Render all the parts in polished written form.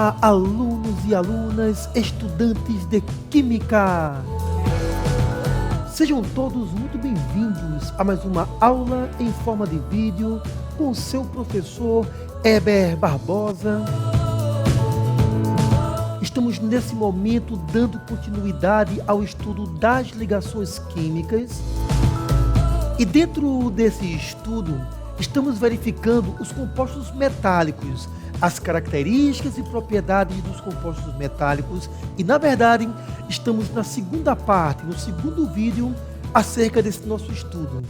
Olá, alunos e alunas, estudantes de Química! Sejam todos muito bem-vindos a mais uma aula em forma de vídeo com seu professor Heber Barbosa. Estamos nesse momento dando continuidade ao estudo das ligações químicas e dentro desse estudo estamos verificando os compostos metálicos, as características e propriedades dos compostos metálicos e, na verdade, estamos na segunda parte, no segundo vídeo acerca desse nosso estudo.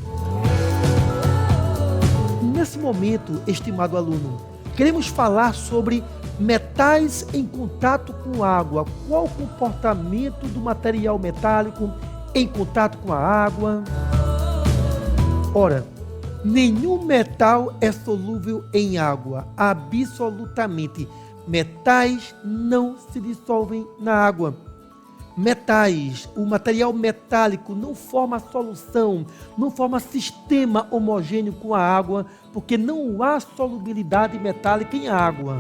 Nesse momento, estimado aluno, queremos falar sobre metais em contato com água. Qual o comportamento do material metálico em contato com a água? Ora, nenhum metal é solúvel em água, absolutamente. Metais não se dissolvem na água. Metais, o material metálico não forma solução, não forma sistema homogêneo com a água, porque não há solubilidade metálica em água.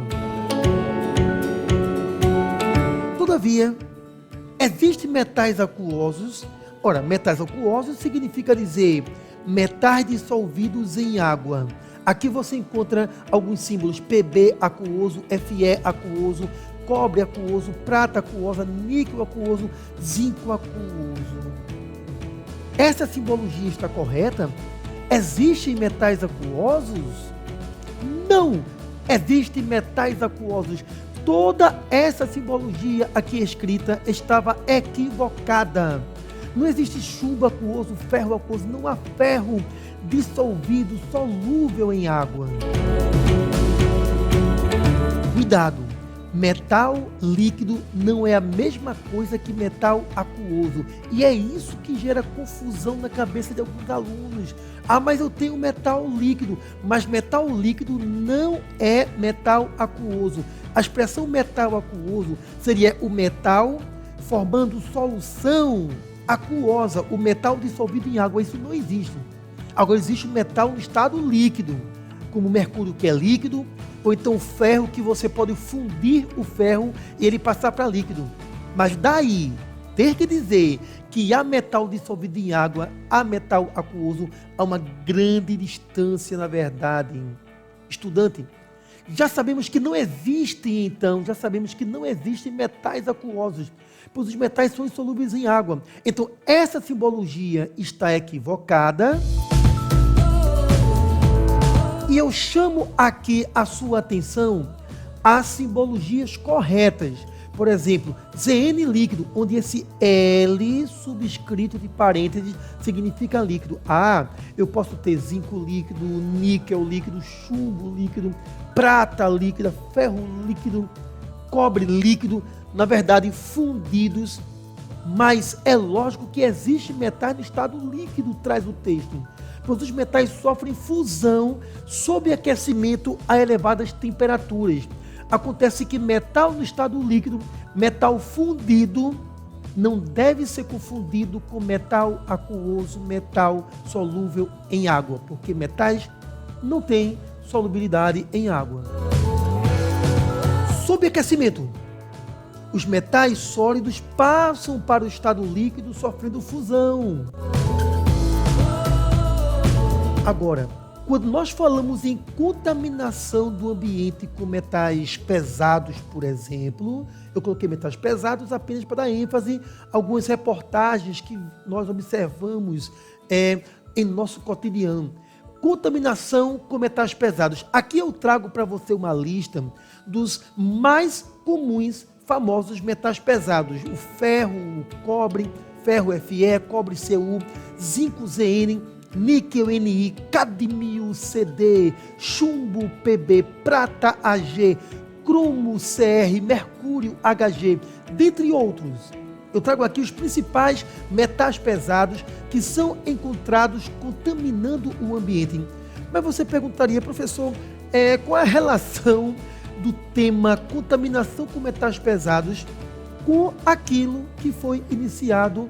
Todavia, existem metais aquosos. Ora, metais aquosos significa dizer metais dissolvidos em água. Aqui você encontra alguns símbolos: Pb aquoso, Fe aquoso, cobre aquoso, prata aquosa, níquel aquoso, zinco aquoso. Essa simbologia está correta? Existem metais aquosos? Não! Existem metais aquosos. Toda essa simbologia aqui escrita estava equivocada. Não existe chumbo aquoso, ferro aquoso, não há ferro dissolvido, solúvel em água. Cuidado, metal líquido não é a mesma coisa que metal aquoso. E é isso que gera confusão na cabeça de alguns alunos. Ah, mas eu tenho metal líquido, mas metal líquido não é metal aquoso. A expressão metal aquoso seria o metal formando solução aquosa, o metal dissolvido em água. Isso não existe. Agora existe o metal no estado líquido, como o mercúrio, que é líquido, ou então o ferro, que você pode fundir o ferro e ele passar para líquido. Mas daí ter que dizer que há metal dissolvido em água, há metal aquoso, há uma grande distância, na verdade. Estudante, já sabemos que não existem metais aquosos, pois os metais são insolúveis em água. Então, essa simbologia está equivocada. E eu chamo aqui a sua atenção às simbologias corretas. Por exemplo, Zn líquido, onde esse L subscrito de parênteses significa líquido. Ah, eu posso ter zinco líquido, níquel líquido, chumbo líquido, prata líquida, ferro líquido, cobre líquido, na verdade fundidos, mas é lógico que existe metais no estado líquido, traz o texto, pois os metais sofrem fusão sob aquecimento a elevadas temperaturas. Acontece que metal no estado líquido, metal fundido, não deve ser confundido com metal aquoso, metal solúvel em água, porque metais não têm solubilidade em água. Sob aquecimento, os metais sólidos passam para o estado líquido sofrendo fusão. Agora, quando nós falamos em contaminação do ambiente com metais pesados, por exemplo, eu coloquei metais pesados apenas para dar ênfase a algumas reportagens que nós observamos em nosso cotidiano. Contaminação com metais pesados. Aqui eu trago para você uma lista dos mais comuns, famosos metais pesados: o ferro, o cobre, ferro Fe, cobre Cu, zinco Zn, níquel Ni, cadmio Cd, chumbo Pb, prata Ag, cromo Cr, mercúrio Hg, dentre outros. Eu trago aqui os principais metais pesados que são encontrados contaminando o ambiente. Mas você perguntaria, professor, qual é a relação do tema contaminação com metais pesados com aquilo que foi iniciado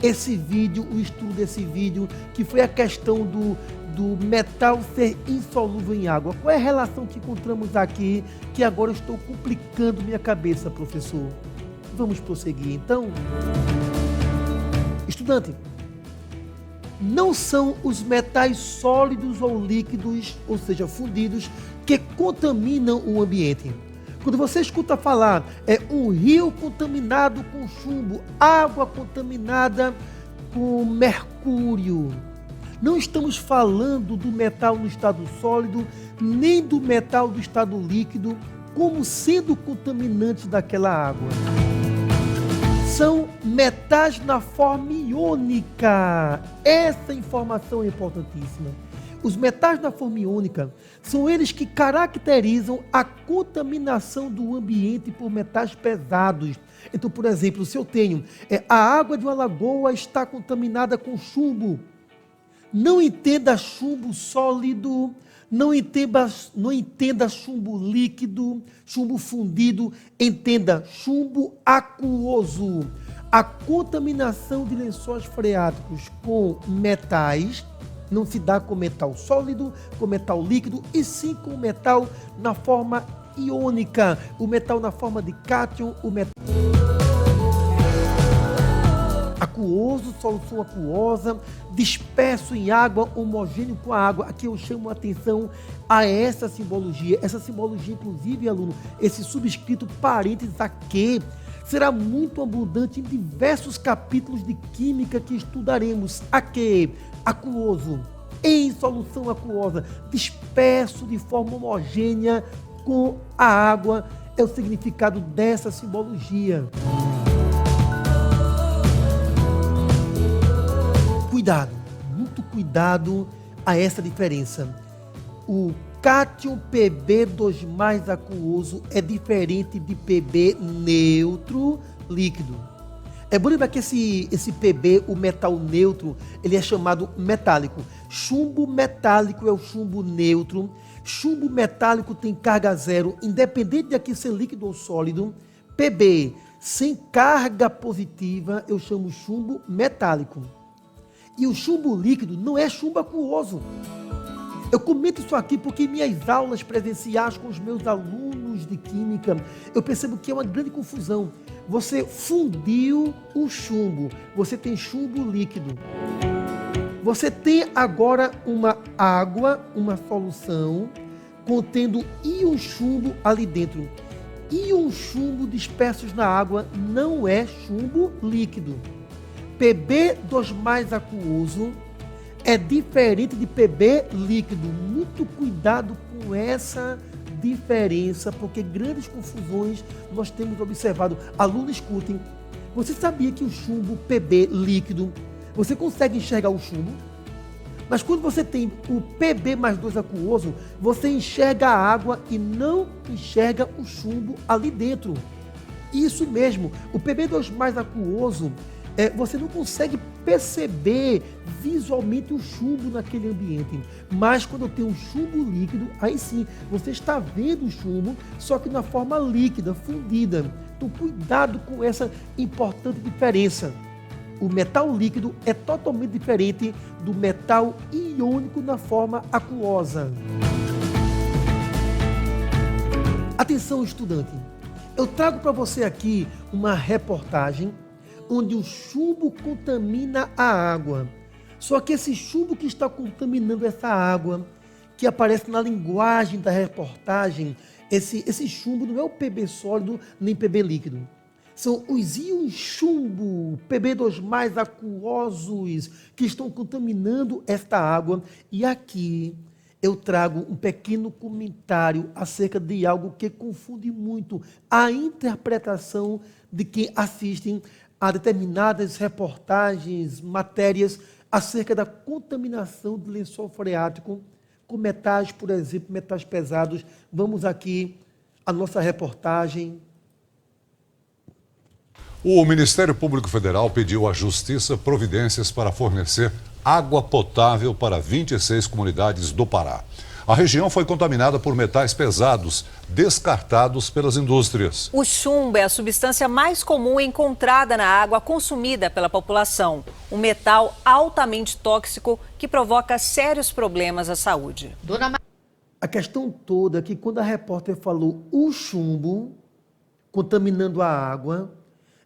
esse vídeo, o estudo desse vídeo, que foi a questão do do metal ser insolúvel em água? Qual é a relação que encontramos aqui, que agora eu estou complicando minha cabeça, professor? Vamos prosseguir, então? Estudante, não são os metais sólidos ou líquidos, ou seja, fundidos, que contaminam o ambiente. Quando você escuta falar, um rio contaminado com chumbo, água contaminada com mercúrio, não estamos falando do metal no estado sólido, nem do metal do estado líquido, como sendo contaminantes daquela água. São metais na forma iônica. Essa informação é importantíssima. Os metais na forma iônica são eles que caracterizam a contaminação do ambiente por metais pesados. Então, por exemplo, se eu tenho a água de uma lagoa está contaminada com chumbo, não entenda chumbo sólido, não entenda chumbo líquido, chumbo fundido, entenda chumbo aquoso. A contaminação de lençóis freáticos com metais não se dá com metal sólido, com metal líquido, e sim com metal na forma iônica, o metal na forma de cátion, o metal aquoso, solução aquosa, disperso em água, homogêneo com a água. Aqui eu chamo a atenção a essa simbologia, inclusive, aluno, esse subscrito parênteses aqui, será muito abundante em diversos capítulos de química que estudaremos. Aqui, aquoso, em solução aquosa, disperso de forma homogênea com a água, é o significado dessa simbologia. Cuidado, muito cuidado a essa diferença. O cátion Pb2+ aquoso é diferente de Pb neutro líquido. É bom lembrar que esse Pb, o metal neutro, ele é chamado metálico. Chumbo metálico é o chumbo neutro. Chumbo metálico tem carga zero, independente de aqui ser líquido ou sólido. Pb sem carga positiva, eu chamo chumbo metálico. E o chumbo líquido não é chumbo aquoso. Eu comento isso aqui porque em minhas aulas presenciais com os meus alunos de química, eu percebo que é uma grande confusão. Você fundiu o chumbo, você tem chumbo líquido. Você tem agora uma água, uma solução, contendo íon chumbo ali dentro. Íon chumbo dispersos na água não é chumbo líquido. Pb2+ aquoso é diferente de Pb líquido. Muito cuidado com essa diferença, porque grandes confusões nós temos observado. Alunos, escutem. Você sabia que o chumbo Pb líquido, você consegue enxergar o chumbo? Mas quando você tem o Pb+2 aquoso, você enxerga a água e não enxerga o chumbo ali dentro. Isso mesmo, o Pb2+ aquoso, você não consegue perceber visualmente o chumbo naquele ambiente. Mas quando eu tenho um chumbo líquido, aí sim, você está vendo o chumbo, só que na forma líquida, fundida. Então, cuidado com essa importante diferença. O metal líquido é totalmente diferente do metal iônico na forma aquosa. Atenção, estudante. Eu trago para você aqui uma reportagem onde o chumbo contamina a água. Só que esse chumbo que está contaminando essa água, que aparece na linguagem da reportagem, esse chumbo não é o Pb sólido nem Pb líquido. São os íons chumbo, Pb2+ aquosos, que estão contaminando esta água. E aqui eu trago um pequeno comentário acerca de algo que confunde muito a interpretação de quem assiste a determinadas reportagens, matérias acerca da contaminação do lençol freático com metais, por exemplo, metais pesados. Vamos aqui à nossa reportagem. O Ministério Público Federal pediu à Justiça providências para fornecer água potável para 26 comunidades do Pará. A região foi contaminada por metais pesados, descartados pelas indústrias. O chumbo é a substância mais comum encontrada na água consumida pela população. Um metal altamente tóxico que provoca sérios problemas à saúde. A questão toda é que quando a repórter falou o chumbo contaminando a água,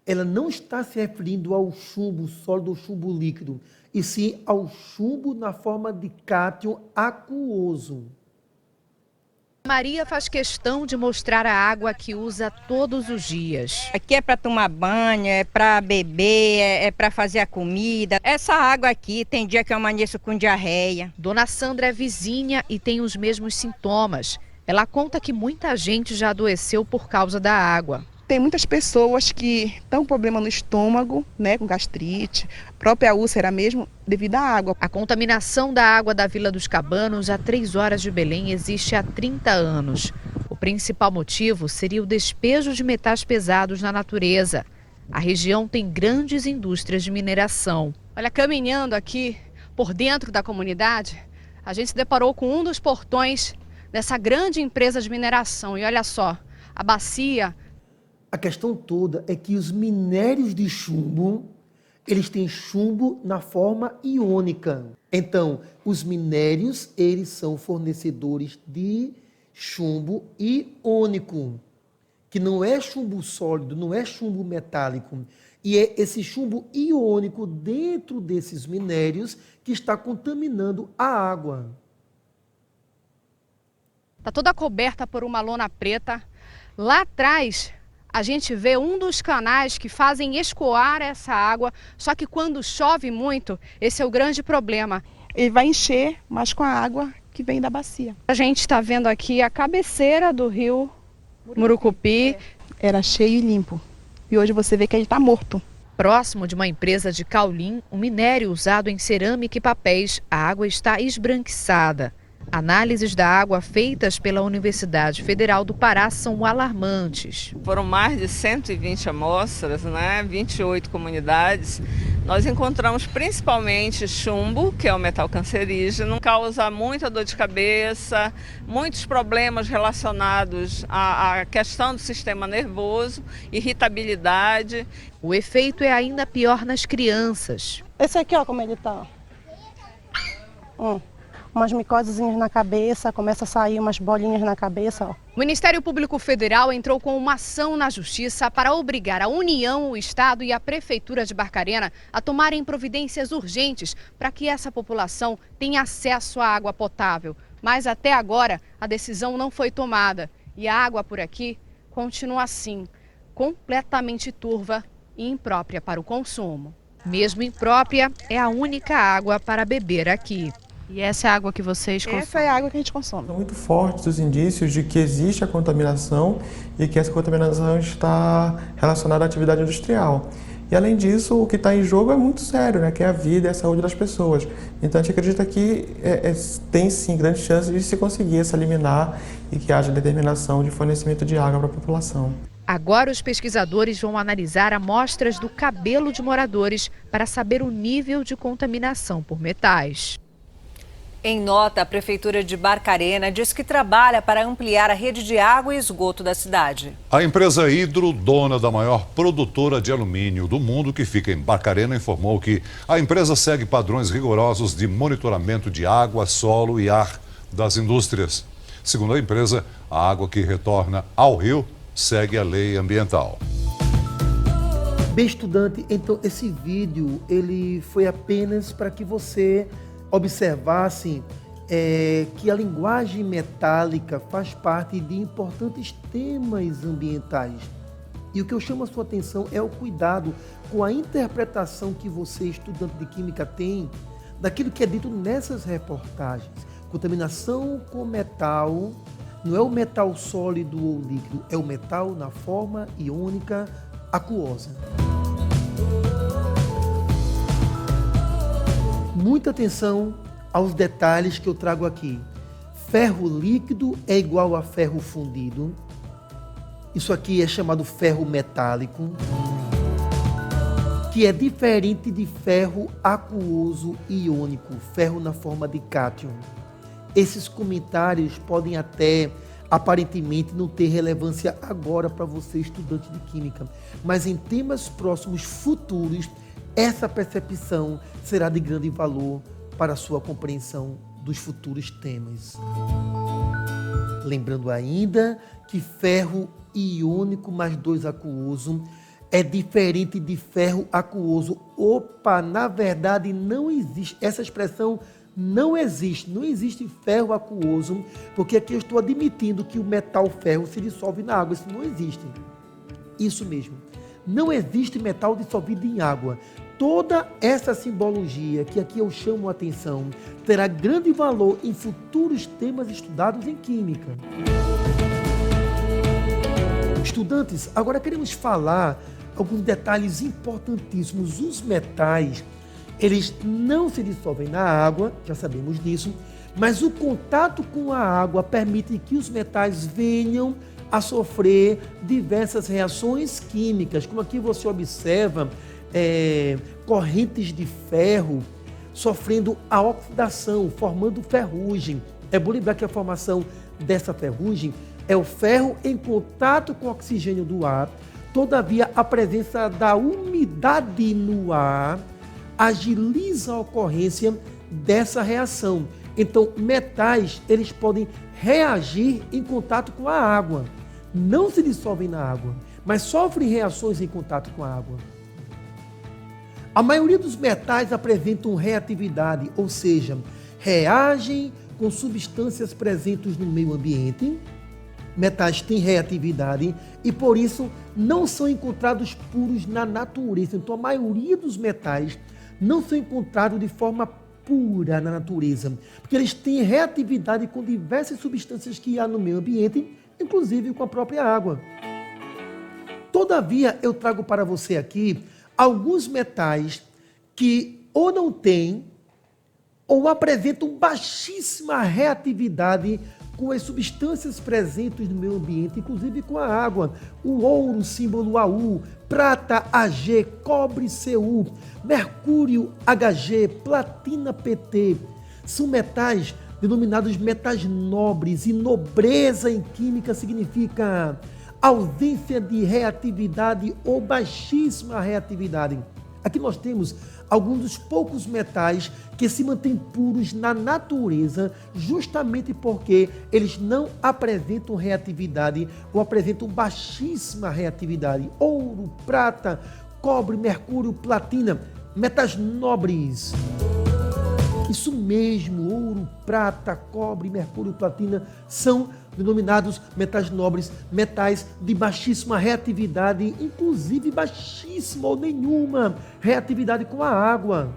ela não está se referindo ao chumbo sólido ou chumbo líquido, e sim ao chumbo na forma de cátion aquoso. Maria faz questão de mostrar a água que usa todos os dias. Aqui é para tomar banho, é para beber, é para fazer a comida. Essa água aqui tem dia que eu amanheço com diarreia. Dona Sandra é vizinha e tem os mesmos sintomas. Ela conta que muita gente já adoeceu por causa da água. Tem muitas pessoas que estão com problema no estômago, né, com gastrite, própria úlcera mesmo, devido à água. A contaminação da água da Vila dos Cabanos, a 3 horas de Belém, existe há 30 anos. O principal motivo seria o despejo de metais pesados na natureza. A região tem grandes indústrias de mineração. Olha, caminhando aqui por dentro da comunidade, a gente se deparou com um dos portões dessa grande empresa de mineração. E olha só, a bacia... A questão toda é que os minérios de chumbo, eles têm chumbo na forma iônica. Então, os minérios, eles são fornecedores de chumbo iônico, que não é chumbo sólido, não é chumbo metálico. E é esse chumbo iônico dentro desses minérios que está contaminando a água. Está toda coberta por uma lona preta. Lá atrás... a gente vê um dos canais que fazem escoar essa água, só que quando chove muito, esse é o grande problema. Ele vai encher, mas com a água que vem da bacia. A gente está vendo aqui a cabeceira do rio Murucupi. Era cheio e limpo. E hoje você vê que ele está morto. Próximo de uma empresa de caulim, um minério usado em cerâmica e papéis, a água está esbranquiçada. Análises da água feitas pela Universidade Federal do Pará são alarmantes. Foram mais de 120 amostras, 28 comunidades. Nós encontramos principalmente chumbo, que é um metal cancerígeno, causa muita dor de cabeça, muitos problemas relacionados à questão do sistema nervoso, irritabilidade. O efeito é ainda pior nas crianças. Esse aqui, ó, como ele tá. Umas micosezinhas na cabeça, começa a sair umas bolinhas na cabeça, ó. O Ministério Público Federal entrou com uma ação na Justiça para obrigar a União, o Estado e a Prefeitura de Barcarena a tomarem providências urgentes para que essa população tenha acesso à água potável. Mas até agora a decisão não foi tomada e a água por aqui continua assim, completamente turva e imprópria para o consumo. Mesmo imprópria, é a única água para beber aqui. E essa é a água que vocês consomem? Essa é a água que a gente consome. São muito fortes os indícios de que existe a contaminação e que essa contaminação está relacionada à atividade industrial. E além disso, o que está em jogo é muito sério, que é a vida e a saúde das pessoas. Então a gente acredita que tem sim grandes chances de se conseguir essa liminar e que haja determinação de fornecimento de água para a população. Agora os pesquisadores vão analisar amostras do cabelo de moradores para saber o nível de contaminação por metais. Em nota, a Prefeitura de Barcarena diz que trabalha para ampliar a rede de água e esgoto da cidade. A empresa Hidro, dona da maior produtora de alumínio do mundo, que fica em Barcarena, informou que a empresa segue padrões rigorosos de monitoramento de água, solo e ar das indústrias. Segundo a empresa, a água que retorna ao rio segue a lei ambiental. Bem, estudante, então esse vídeo ele foi apenas para que você observasse que a linguagem metálica faz parte de importantes temas ambientais. E o que eu chamo a sua atenção é o cuidado com a interpretação que você, estudante de química, tem daquilo que é dito nessas reportagens. Contaminação com metal não é o metal sólido ou líquido, é o metal na forma iônica aquosa. Muita atenção aos detalhes que eu trago aqui. Ferro líquido é igual a ferro fundido. Isso aqui é chamado ferro metálico, que é diferente de ferro aquoso iônico, ferro na forma de cátion. esses comentários podem até, aparentemente, não ter relevância agora para você, estudante de Química. Mas em temas próximos, futuros, essa percepção será de grande valor para a sua compreensão dos futuros temas. Lembrando ainda que ferro iônico mais 2 aquoso é diferente de ferro aquoso. Opa, na verdade não existe, essa expressão não existe ferro aquoso, porque aqui eu estou admitindo que o metal ferro se dissolve na água, isso não existe. Isso mesmo, não existe metal dissolvido em água. Toda essa simbologia que aqui eu chamo a atenção terá grande valor em futuros temas estudados em Química. Estudantes, agora queremos falar alguns detalhes importantíssimos. Os metais, eles não se dissolvem na água, já sabemos disso, mas o contato com a água permite que os metais venham a sofrer diversas reações químicas, como aqui você observa correntes de ferro sofrendo a oxidação, formando ferrugem. É bom lembrar que a formação dessa ferrugem é o ferro em contato com o oxigênio do ar. Todavia, a presença da umidade no ar agiliza a ocorrência dessa reação. Então, metais, eles podem reagir em contato com a água. Não se dissolvem na água, mas sofrem reações em contato com a água. A maioria dos metais apresentam reatividade, ou seja, reagem com substâncias presentes no meio ambiente. Metais têm reatividade e, por isso, não são encontrados puros na natureza. Então, a maioria dos metais não são encontrados de forma pura na natureza, porque eles têm reatividade com diversas substâncias que há no meio ambiente, inclusive com a própria água. Todavia, eu trago para você aqui alguns metais que ou não têm ou apresentam baixíssima reatividade com as substâncias presentes no meio ambiente, inclusive com a água. O ouro, símbolo AU, prata AG, cobre CU, mercúrio HG, platina PT. São metais denominados metais nobres, e nobreza em química significa ausência de reatividade ou baixíssima reatividade. Aqui nós temos alguns dos poucos metais que se mantêm puros na natureza, justamente porque eles não apresentam reatividade ou apresentam baixíssima reatividade. Ouro, prata, cobre, mercúrio, platina, metais nobres. Isso mesmo, ouro, prata, cobre, mercúrio, platina são denominados metais nobres, metais de baixíssima reatividade, inclusive baixíssima ou nenhuma reatividade com a água.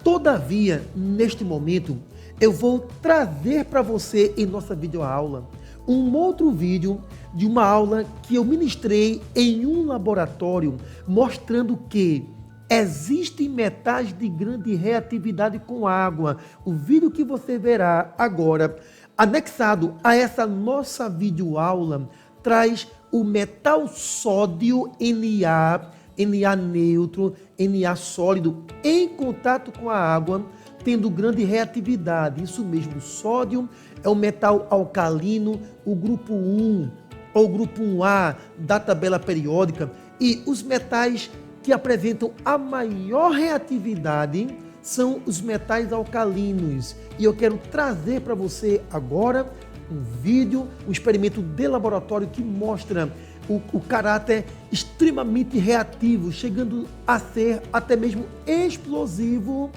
Todavia, neste momento, eu vou trazer para você em nossa videoaula um outro vídeo de uma aula que eu ministrei em um laboratório, mostrando que existem metais de grande reatividade com água. O vídeo que você verá agora, anexado a essa nossa videoaula, traz o metal sódio Na neutro, Na sólido, em contato com a água, tendo grande reatividade. Isso mesmo, o sódio é um metal alcalino, o grupo 1 ou grupo 1A da tabela periódica, e os metais que apresentam a maior reatividade são os metais alcalinos. E eu quero trazer para você agora um vídeo, um experimento de laboratório que mostra o caráter extremamente reativo, chegando a ser até mesmo explosivo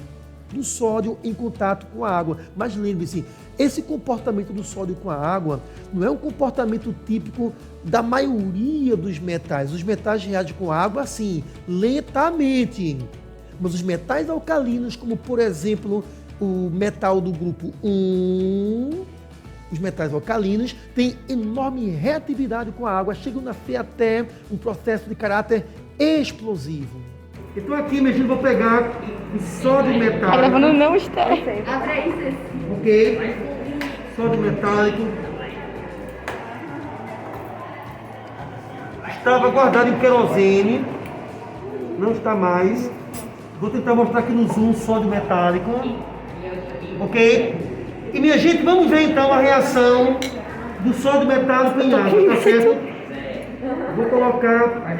do sódio em contato com a água. Mas lembre-se, esse comportamento do sódio com a água não é um comportamento típico da maioria dos metais. Os metais reagem com a água assim, lentamente. Mas os metais alcalinos, como por exemplo o metal do grupo 1, os metais alcalinos têm enorme reatividade com a água, chegam a ser até um processo de caráter explosivo. Então aqui, meu filho, vou pegar o sódio metálico. Não está. Ok? Sódio metálico. Estava guardado em querosene. Não está mais. Vou tentar mostrar aqui no zoom sódio metálico. Ok? E minha gente, vamos ver então a reação do sódio metálico em água, tá certo? Vou colocar.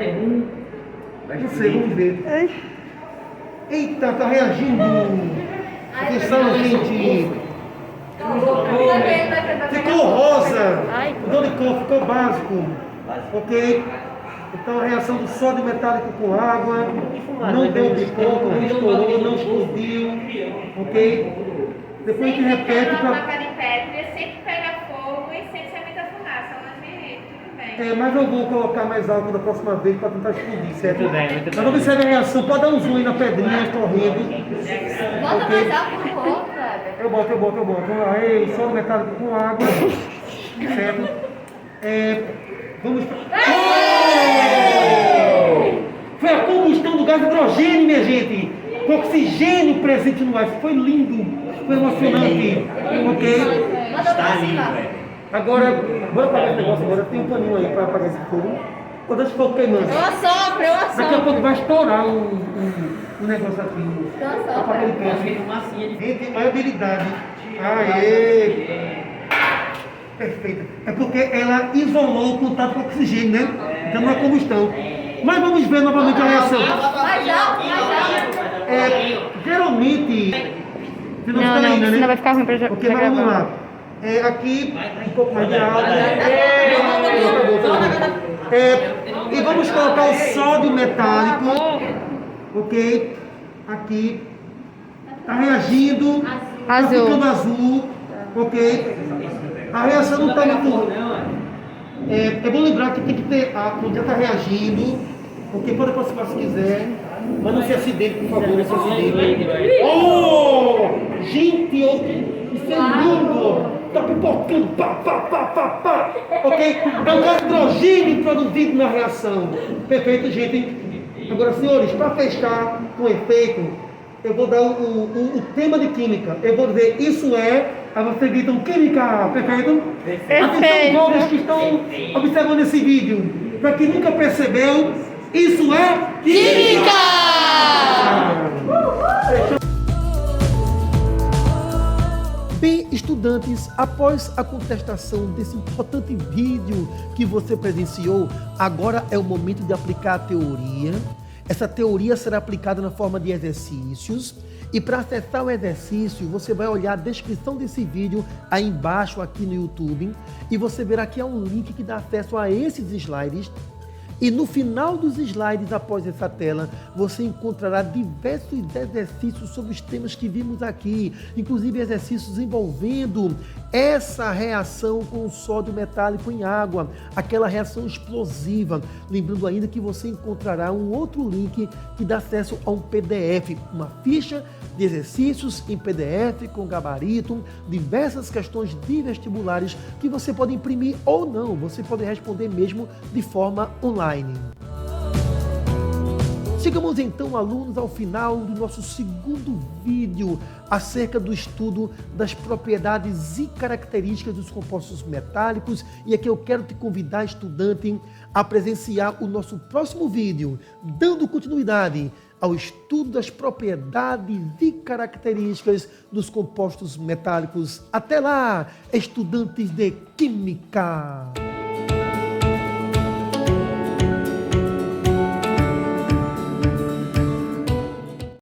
Não sei, vamos ver. Eita, tá reagindo. Atenção, gente. Ficou rosa. O dor de cor ficou básico. Ok? Então a reação do sódio metálico com água. Não deu pipoca, não estourou, não explodiu. Ok? Depois a gente repete Uma para. placa de Petri sempre pega fogo e sempre sai muita fumaça, longe tudo bem. Mas eu vou colocar mais álcool da próxima vez para tentar explodir, certo? Muito bem. Mas vamos observar a reação, pode dar um zoom aí na pedrinha escorrendo. Bota Ok? mais álcool no corpo, Kleber. Eu boto. Aí, sódio metálico com água. Certo? Vamos. Foi a combustão do gás hidrogênio, minha gente. Com oxigênio presente no ar. Foi lindo. Foi emocionante. Ok? Está lindo, Agora, bora apagar esse negócio agora. Tem um paninho aí para apagar esse fogo. Ou deixa o fogo queimando. Eu assopro. Daqui a pouco vai estourar um negócio aqui. Apaga ele perto. Gente, olha a habilidade. Aê! Perfeita. É porque ela isolou o contato com o oxigênio, né? Então não é combustão. Mas vamos ver novamente a reação. Geralmente... Não, senão vai ficar ruim pra gravar. Ok, mas vamos lá. Aqui, um pouco mais de água. E vamos colocar o sódio metálico. Ok? Aqui. Está reagindo. Está ficando azul. Ok? A reação não está muito... É bom lembrar que tem que ter... Quando já está reagindo. Ok? Pode aproximar se quiser. Mas não se acidente, por favor. Não se acidente. Oh! Gente, isso é lindo! Tá pipocando, pá! Ok? É um gás hidrogênio produzido na reação. Perfeito, gente. Agora, senhores, para fechar com efeito, eu vou dar o tema de química. Eu vou dizer, isso é... Aí vocês gritam, química! Perfeito? Atenção, jovens que estão observando esse vídeo. Para quem nunca percebeu, isso é química! Bem, estudantes, após a contestação desse importante vídeo que você presenciou, agora é o momento de aplicar a teoria. Essa teoria será aplicada na forma de exercícios. E para acessar o exercício, você vai olhar a descrição desse vídeo aí embaixo aqui no YouTube. E você verá que há um link que dá acesso a esses slides. E no final dos slides, após essa tela, você encontrará diversos exercícios sobre os temas que vimos aqui, inclusive exercícios envolvendo essa reação com o sódio metálico em água, aquela reação explosiva. Lembrando ainda que você encontrará um outro link que dá acesso a um PDF, uma ficha de exercícios em PDF com gabarito, diversas questões de vestibulares que você pode imprimir ou não, você pode responder mesmo de forma online. Chegamos então, alunos, ao final do nosso segundo vídeo acerca do estudo das propriedades e características dos compostos metálicos. E aqui eu quero te convidar, estudante, a presenciar o nosso próximo vídeo, dando continuidade ao estudo das propriedades e características dos compostos metálicos. Até lá, estudantes de Química!